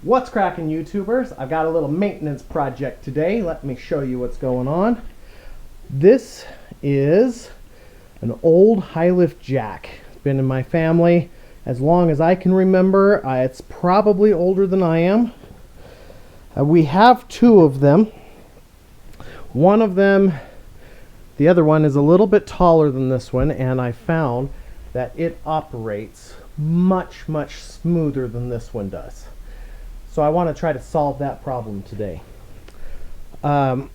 What's cracking, YouTubers? I've got a little maintenance project today. Let me show you what's going on. This is an old high lift jack. It's been in my family as long as I can remember. It's probably older than I am. We have two of them. One of them, the other one, is a little bit taller than this one, and I found that it operates much smoother than this one does. So I want to try to solve that problem today. I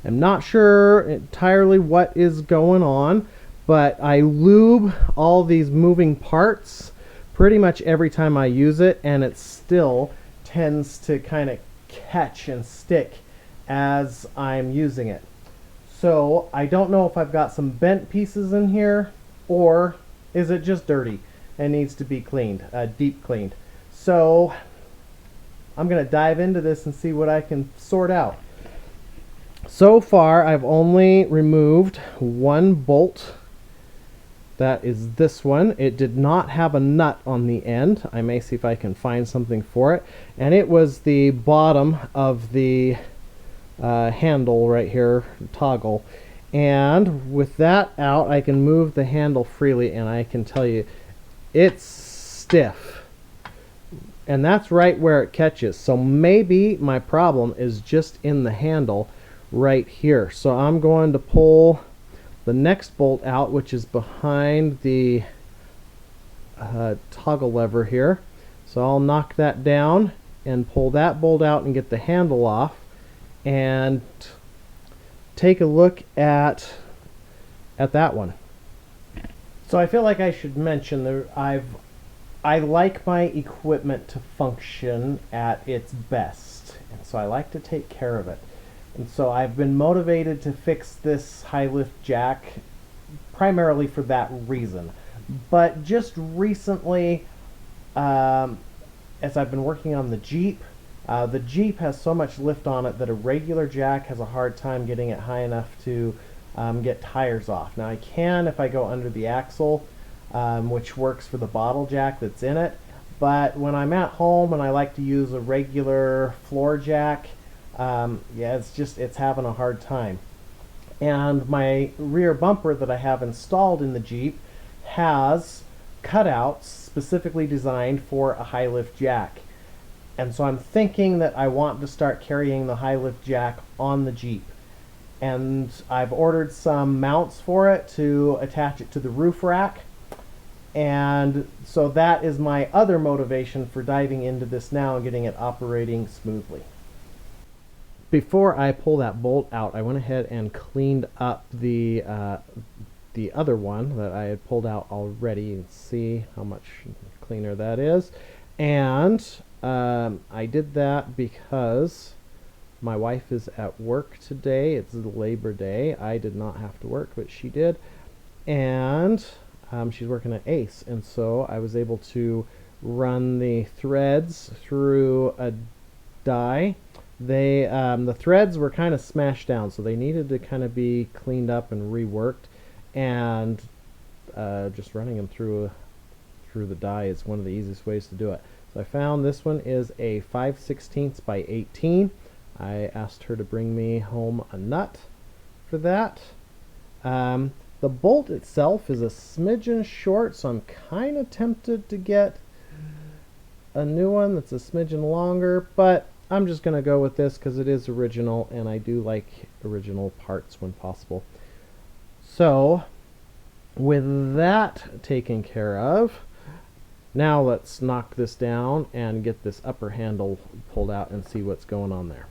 am not sure entirely what is going on, but I lube all these moving parts pretty much every time I use it, and it still tends to kind of catch and stick as I'm using it. So I don't know if I've got some bent pieces in here, or is it just dirty and needs to be cleaned, deep cleaned. So I'm going to dive into this and see what I can sort out. So far I've only removed one bolt. That is this one. It did not have a nut on the end. I may see if I can find something for it. And it was the bottom of the handle right here, toggle. And with that out, I can move the handle freely, and I can tell you it's stiff. And that's right where it catches. So maybe my problem is just in the handle right here. So I'm going to pull the next bolt out, which is behind the toggle lever here. So I'll knock that down and pull that bolt out and get the handle off and take a look at that one. So I feel like I should mention that I like my equipment to function at its best, and so I like to take care of it. And so I've been motivated to fix this high lift jack primarily for that reason. But just recently, as I've been working on the Jeep has so much lift on it that a regular jack has a hard time getting it high enough to get tires off. Now I can if I go under the axle, which works for the bottle jack that's in it, but when I'm at home and I like to use a regular floor jack, it's having a hard time. And my rear bumper that I have installed in the Jeep has cutouts specifically designed for a high lift jack. And so I'm thinking that I want to start carrying the high lift jack on the Jeep. And I've ordered some mounts for it to attach it to the roof rack. And so that is my other motivation for diving into this now and getting it operating smoothly. Before I pull that bolt out, I went ahead and cleaned up the other one that I had pulled out already. You can see how much cleaner that is. And I did that because my wife is at work today. It's Labor Day. I did not have to work, but she did. And she's working at Ace. And so I was able to run the threads through a die. The threads were kind of smashed down, so they needed to kind of be cleaned up and reworked. And just running them through the die is one of the easiest ways to do it. So I found this one is a 5/16 by 18. I asked her to bring me home a nut for that. The bolt itself is a smidgen short, so I'm kind of tempted to get a new one that's a smidgen longer, but I'm just going to go with this because it is original, and I do like original parts when possible. So with that taken care of, now let's knock this down and get this upper handle pulled out and see what's going on there.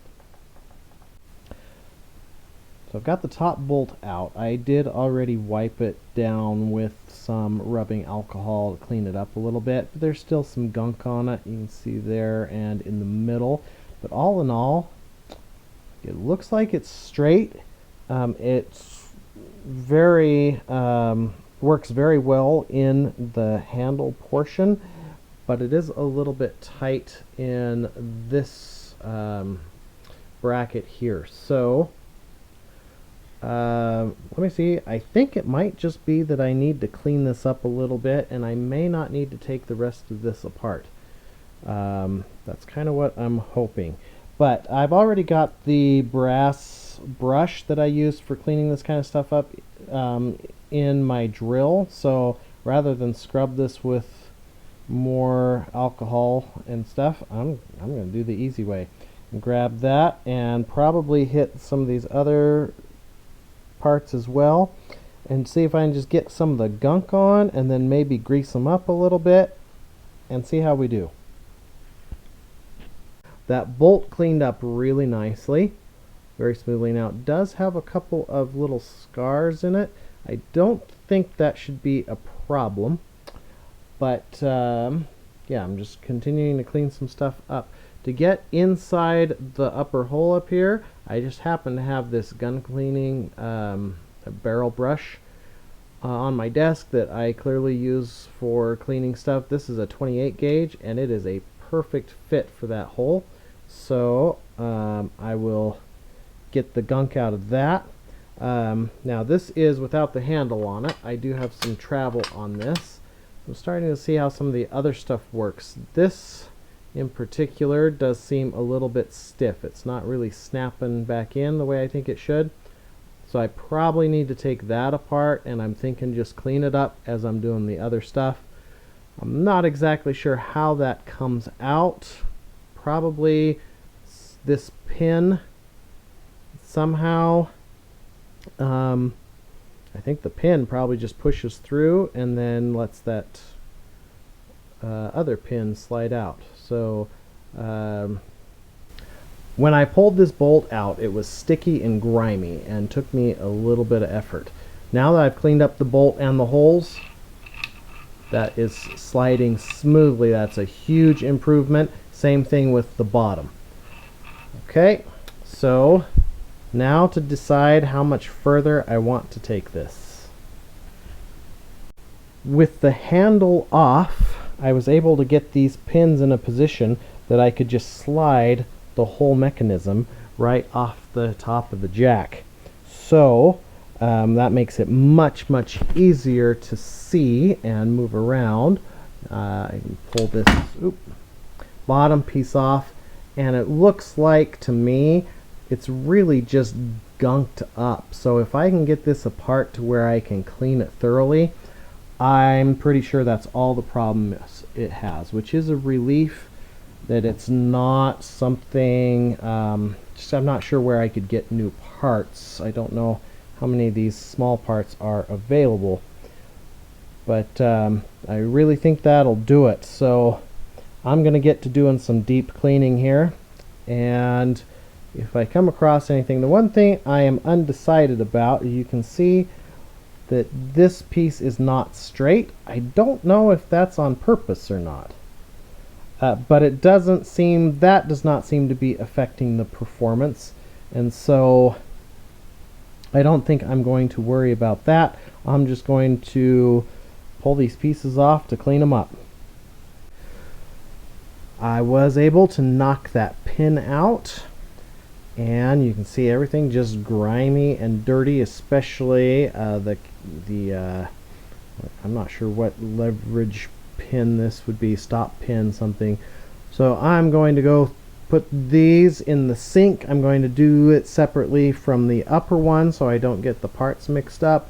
So I've got the top bolt out. I did already wipe it down with some rubbing alcohol to clean it up a little bit, but there's still some gunk on it. You can see there and in the middle. But all in all, it looks like it's straight. It's very works very well in the handle portion, but it is a little bit tight in this bracket here. So Let me see. I think it might just be that I need to clean this up a little bit, and I may not need to take the rest of this apart. That's kind of what I'm hoping. But I've already got the brass brush that I use for cleaning this kind of stuff up in my drill. So rather than scrub this with more alcohol and stuff, I'm going to do the easy way. Grab that and probably hit some of these other parts as well and see if I can just get some of the gunk on, and then maybe grease them up a little bit and see how we do. That bolt cleaned up really nicely, very smoothly. Now it does have a couple of little scars in it. I don't think that should be a problem, but yeah, I'm just continuing to clean some stuff up. To get inside the upper hole up here, I just happen to have this gun cleaning a barrel brush on my desk that I clearly use for cleaning stuff. This is a 28 gauge and it is a perfect fit for that hole. So I will get the gunk out of that. Now this is without the handle on it. I do have some travel on this. I'm starting to see how some of the other stuff works. This in particular does seem a little bit stiff. It's not really snapping back in the way I think it should. So I probably need to take that apart, and I'm thinking just clean it up as I'm doing the other stuff. I'm not exactly sure how that comes out. Probably this pin somehow. I think the pin probably just pushes through and then lets that other pin slide out. So when I pulled this bolt out, it was sticky and grimy and took me a little bit of effort. Now that I've cleaned up the bolt and the holes, that is sliding smoothly. That's a huge improvement. Same thing with the bottom. Okay, so now to decide how much further I want to take this. With the handle off, I was able to get these pins in a position that I could just slide the whole mechanism right off the top of the jack. So that makes it much easier to see and move around. I can pull this bottom piece off, and it looks like to me it's really just gunked up. So if I can get this apart to where I can clean it thoroughly, I'm pretty sure that's all the problem it has, which is a relief that it's not something, just I'm not sure where I could get new parts. I don't know how many of these small parts are available, but I really think that'll do it. So I'm going to get to doing some deep cleaning here, and if I come across anything, the one thing I am undecided about, you can see that this piece is not straight. I don't know if that's on purpose or not, but it doesn't seem, that does not seem to be affecting the performance, and so I don't think I'm going to worry about that. I'm just going to pull these pieces off to clean them up. I was able to knock that pin out, and you can see everything just grimy and dirty, especially the I'm not sure what leverage pin this would be, stop pin something. So I'm going to go put these in the sink. I'm going to do it separately from the upper one so I don't get the parts mixed up.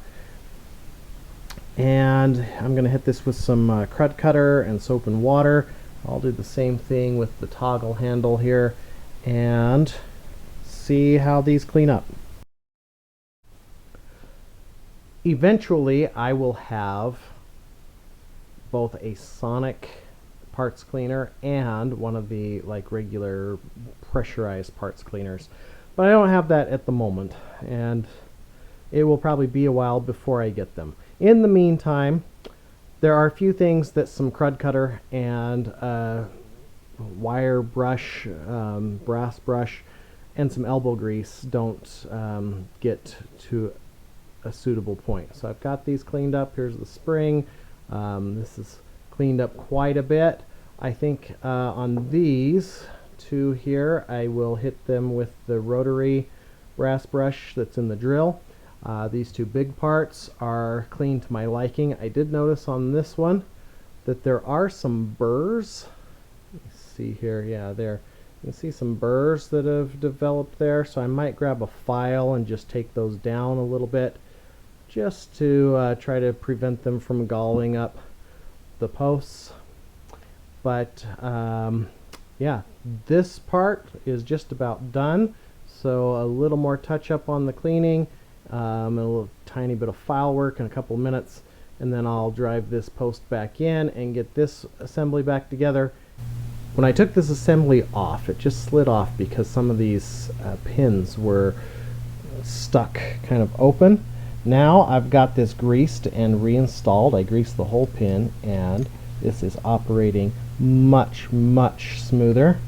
And I'm going to hit this with some crud cutter and soap and water. I'll do the same thing with the toggle handle here and see how these clean up. Eventually I will have both a sonic parts cleaner and one of the like regular pressurized parts cleaners, but I don't have that at the moment, and it will probably be a while before I get them. In the meantime, there are a few things that some crud cutter and wire brush, brass brush, and some elbow grease don't get to a suitable point. So I've got these cleaned up. Here's the spring. This is cleaned up quite a bit. I think on these two here, I will hit them with the rotary brass brush that's in the drill. These two big parts are clean to my liking. I did notice on this one that there are some burrs. Let's see here, yeah, there. You can see some burrs that have developed there, so I might grab a file and just take those down a little bit just to try to prevent them from galling up the posts. But yeah, this part is just about done, so a little more touch up on the cleaning, a little tiny bit of file work in a couple of minutes, and then I'll drive this post back in and get this assembly back together. When I took this assembly off, it just slid off because some of these pins were stuck kind of open. Now I've got this greased and reinstalled. I greased the whole pin, and this is operating much smoother.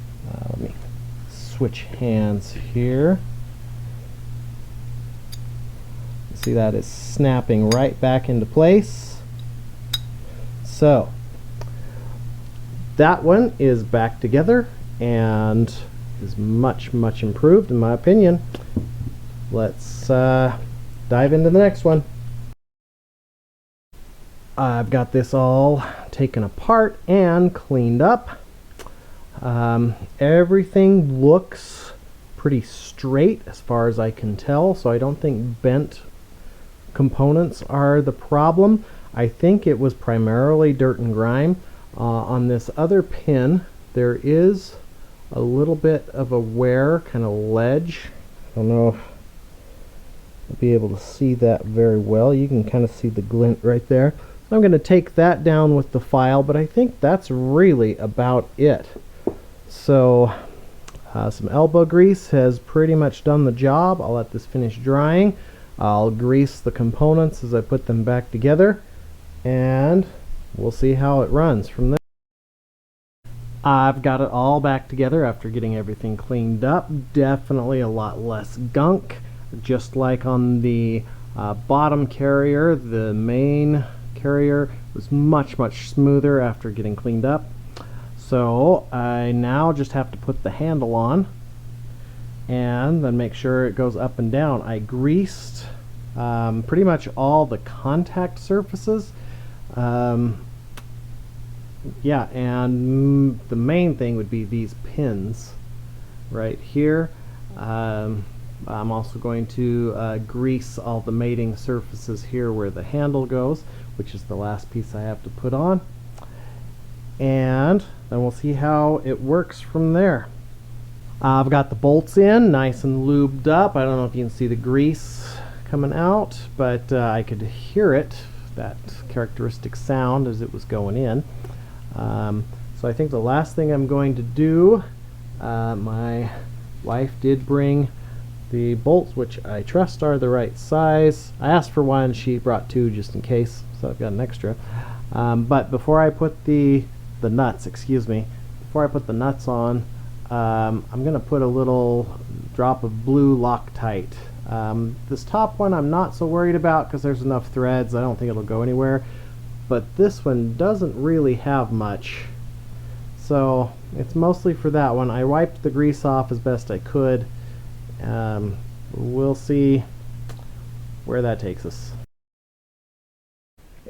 Let me switch hands here. See, that is snapping right back into place. So that one is back together and is much improved in my opinion. Let's dive into the next one. I've got this all taken apart and cleaned up. Everything looks pretty straight as far as I can tell, so I don't think bent components are the problem. I think it was primarily dirt and grime. On this other pin there is a little bit of a wear, kind of ledge. I don't know if I'll be able to see that very well. You can kind of see the glint right there. I'm going to take that down with the file, but I think that's really about it. So some elbow grease has pretty much done the job. I'll let this finish drying. I'll grease the components as I put them back together, and we'll see how it runs from there. I've got it all back together after getting everything cleaned up. Definitely a lot less gunk. Just like on the bottom carrier, the main carrier was much smoother after getting cleaned up. So I now just have to put the handle on and then make sure it goes up and down. I greased pretty much all the contact surfaces. Yeah, and the main thing would be these pins right here. I'm also going to grease all the mating surfaces here where the handle goes, which is the last piece I have to put on. And then we'll see how it works from there. I've got the bolts in, nice and lubed up. I don't know if you can see the grease coming out, but I could hear it, that characteristic sound as it was going in. So I think the last thing I'm going to do, my wife did bring the bolts, which I trust are the right size. I asked for one, she brought two just in case, so I've got an extra. But before I put the nuts, before I put the nuts on, I'm going to put a little drop of blue Loctite. This top one I'm not so worried about because there's enough threads. I don't think it'll go anywhere. But this one doesn't really have much, so it's mostly for that one. I wiped the grease off as best I could. We'll see where that takes us.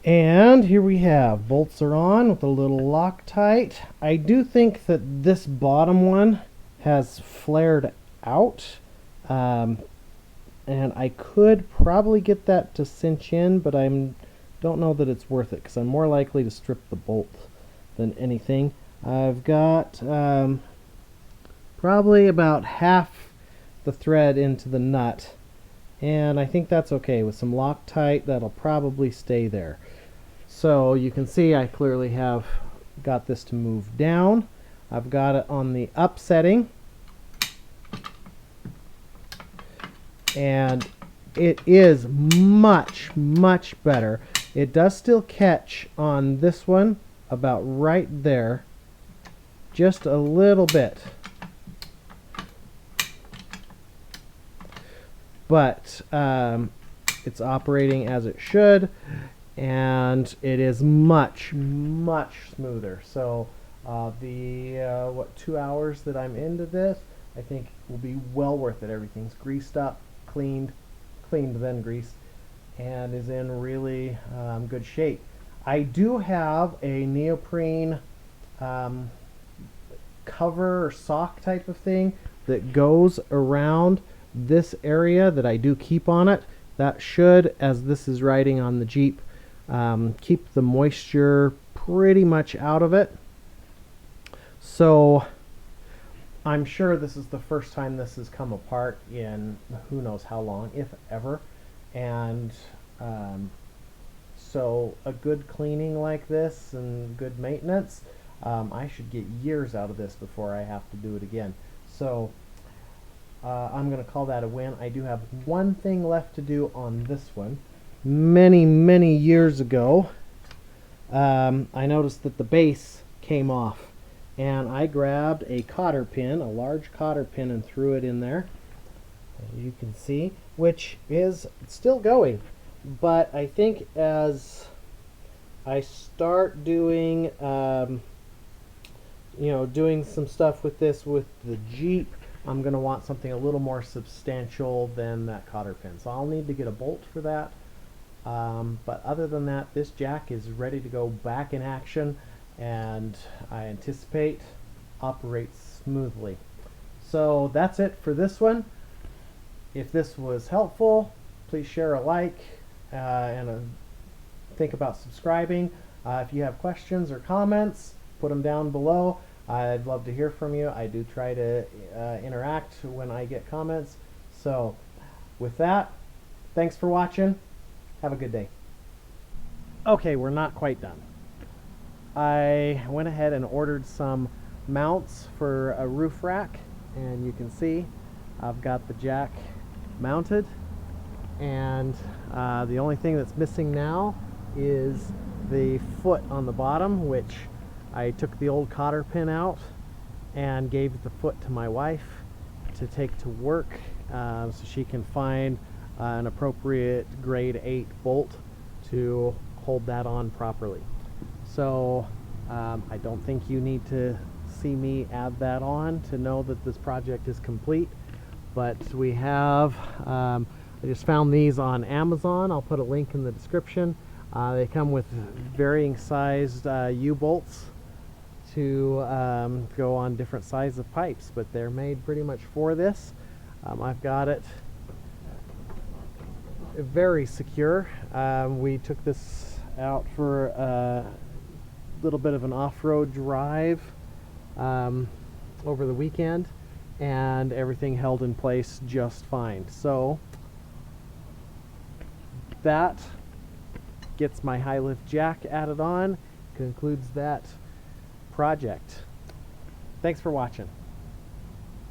And here we have, bolts are on with a little Loctite. I do think that this bottom one has flared out, and I could probably get that to cinch in, but I don't know that it's worth it because I'm more likely to strip the bolt than anything. I've got probably about half the thread into the nut, and I think that's okay. With some Loctite, that'll probably stay there. So you can see I clearly have got this to move down. I've got it on the up setting, and it is much better. It does still catch on this one about right there, just a little bit. But it's operating as it should, and it is much smoother. So the 2 hours that I'm into this, I think will be well worth it. Everything's greased up, cleaned, cleaned then greased, and is in really good shape. I do have a neoprene cover or sock type of thing that goes around this area that I do keep on it. That should, as this is riding on the Jeep, keep the moisture pretty much out of it. So I'm sure this is the first time this has come apart in who knows how long, if ever. And so a good cleaning like this and good maintenance, I should get years out of this before I have to do it again. So I'm going to call that a win. I do have one thing left to do on this one. Many years ago, I noticed that the base came off, and I grabbed a cotter pin, a large cotter pin, and threw it in there, as you can see, which is still going. But I think as I start doing doing some stuff with this with the Jeep, I'm going to want something a little more substantial than that cotter pin. So I'll need to get a bolt for that. But other than that, this jack is ready to go back in action, and I anticipate operates smoothly. So that's it for this one. If this was helpful, please share a like and think about subscribing. If you have questions or comments, put them down below. I'd love to hear from you. I do try to interact when I get comments. So with that, thanks for watching. Have a good day. Okay, we're not quite done. I went ahead and ordered some mounts for a roof rack, and you can see I've got the jack mounted, and the only thing that's missing now is the foot on the bottom, which I took the old cotter pin out and gave the foot to my wife to take to work so she can find an appropriate grade 8 bolt to hold that on properly. So I don't think you need to see me add that on to know that this project is complete, but we have I just found these on Amazon. I'll put a link in the description. They come with varying sized U-bolts to go on different sizes of pipes, but they're made pretty much for this. I've got it very secure. We took this out for a little bit of an off-road drive over the weekend, and everything held in place just fine. So that gets my high lift jack added on, concludes that project. Thanks for watching.